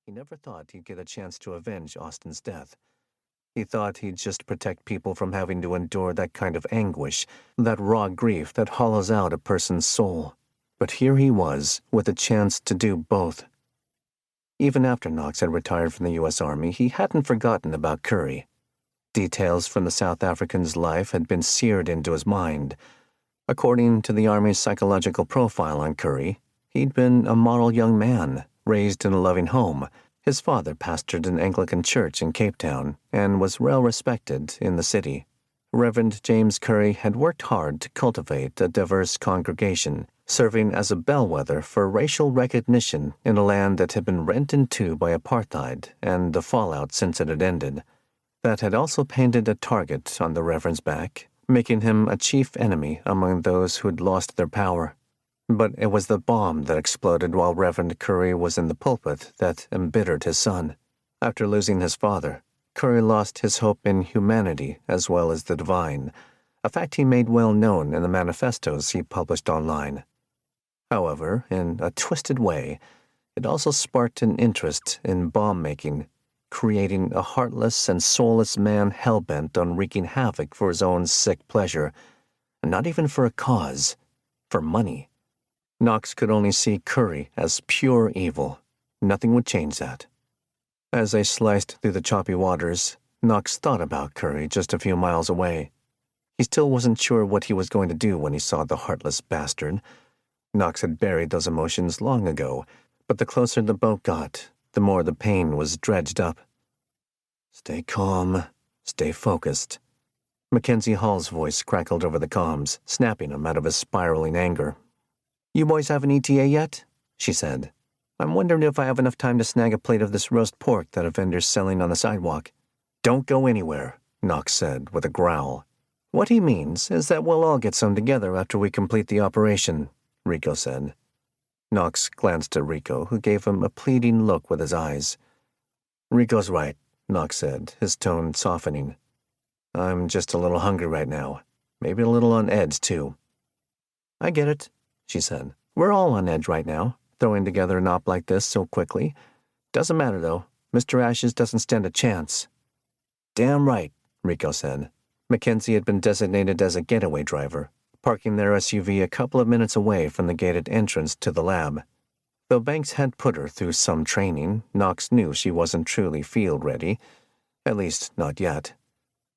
He never thought he'd get a chance to avenge Austin's death. He thought he'd just protect people from having to endure that kind of anguish, that raw grief that hollows out a person's soul. But here he was, with a chance to do both. Even after Knox had retired from the U.S. Army, he hadn't forgotten about Curry. Details from the South African's life had been seared into his mind. According to the Army's psychological profile on Curry, he'd been a model young man, raised in a loving home. His father pastored an Anglican church in Cape Town and was well respected in the city. Reverend James Curry had worked hard to cultivate a diverse congregation, serving as a bellwether for racial recognition in a land that had been rent in two by apartheid and the fallout since it had ended. That had also painted a target on the Reverend's back, making him a chief enemy among those who had lost their power. But it was the bomb that exploded while Reverend Curry was in the pulpit that embittered his son. After losing his father, Curry lost his hope in humanity as well as the divine, a fact he made well known in the manifestos he published online. However, in a twisted way, it also sparked an interest in bomb-making, creating a heartless and soulless man hell-bent on wreaking havoc for his own sick pleasure, and not even for a cause, for money. Knox could only see Curry as pure evil. Nothing would change that. As they sliced through the choppy waters, Knox thought about Curry just a few miles away. He still wasn't sure what he was going to do when he saw the heartless bastard. Knox had buried those emotions long ago, but the closer the boat got, the more the pain was dredged up. Stay calm, stay focused. Mackenzie Hall's voice crackled over the comms, snapping him out of his spiraling anger. "You boys have an ETA yet?" she said. "I'm wondering if I have enough time to snag a plate of this roast pork that a vendor's selling on the sidewalk." "Don't go anywhere," Knox said with a growl. "What he means is that we'll all get some together after we complete the operation," Rico said. Knox glanced at Rico, who gave him a pleading look with his eyes. "Rico's right," Knox said, his tone softening. "I'm just a little hungry right now. Maybe a little on edge, too." "I get it," she said. "We're all on edge right now, throwing together an op like this so quickly. Doesn't matter, though. Mr. Ashes doesn't stand a chance." "Damn right," Rico said. Mackenzie had been designated as a getaway driver, parking their SUV a couple of minutes away from the gated entrance to the lab. Though Banks had put her through some training, Knox knew she wasn't truly field-ready, at least not yet.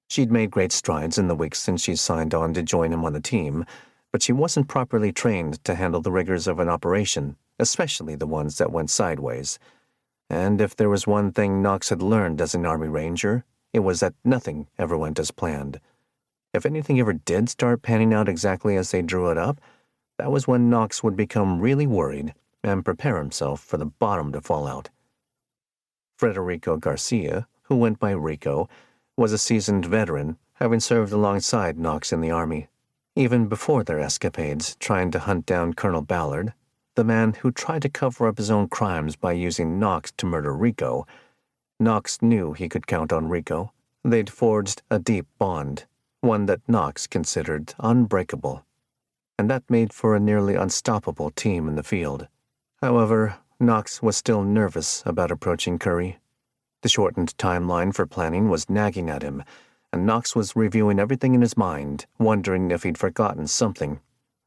She'd made great strides in the weeks since she signed on to join him on the team, but she wasn't properly trained to handle the rigors of an operation, especially the ones that went sideways. And if there was one thing Knox had learned as an Army Ranger, it was that nothing ever went as planned. If anything ever did start panning out exactly as they drew it up, that was when Knox would become really worried and prepare himself for the bottom to fall out. Federico Garcia, who went by Rico, was a seasoned veteran, having served alongside Knox in the Army. Even before their escapades trying to hunt down Colonel Ballard, the man who tried to cover up his own crimes by using Knox to murder Rico, Knox knew he could count on Rico. They'd forged a deep bond, one that Knox considered unbreakable, and that made for a nearly unstoppable team in the field. However, Knox was still nervous about approaching Curry. The shortened timeline for planning was nagging at him, and Knox was reviewing everything in his mind, wondering if he'd forgotten something.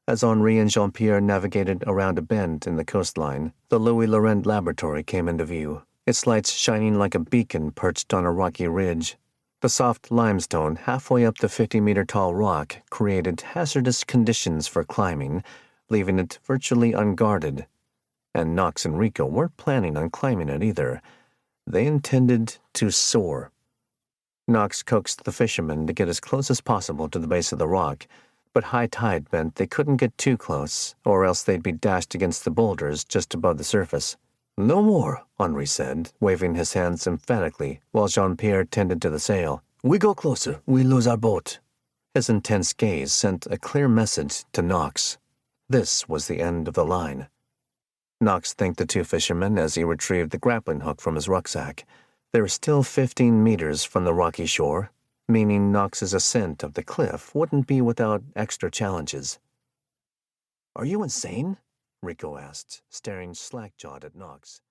As Henri and Jean-Pierre navigated around a bend in the coastline, the Louis Laurent laboratory came into view, its lights shining like a beacon perched on a rocky ridge. The soft limestone halfway up the 50-meter-tall rock created hazardous conditions for climbing, leaving it virtually unguarded. And Knox and Rico weren't planning on climbing it either. They intended to soar. Knox coaxed the fishermen to get as close as possible to the base of the rock, but high tide meant they couldn't get too close, or else they'd be dashed against the boulders just above the surface. "No more," Henri said, waving his hands emphatically, while Jean-Pierre tended to the sail. "We go closer, we lose our boat." His intense gaze sent a clear message to Knox. This was the end of the line. Knox thanked the two fishermen as he retrieved the grappling hook from his rucksack. They were still 15 meters from the rocky shore, meaning Knox's ascent of the cliff wouldn't be without extra challenges. "Are you insane?" Rico asked, staring slack-jawed at Knox.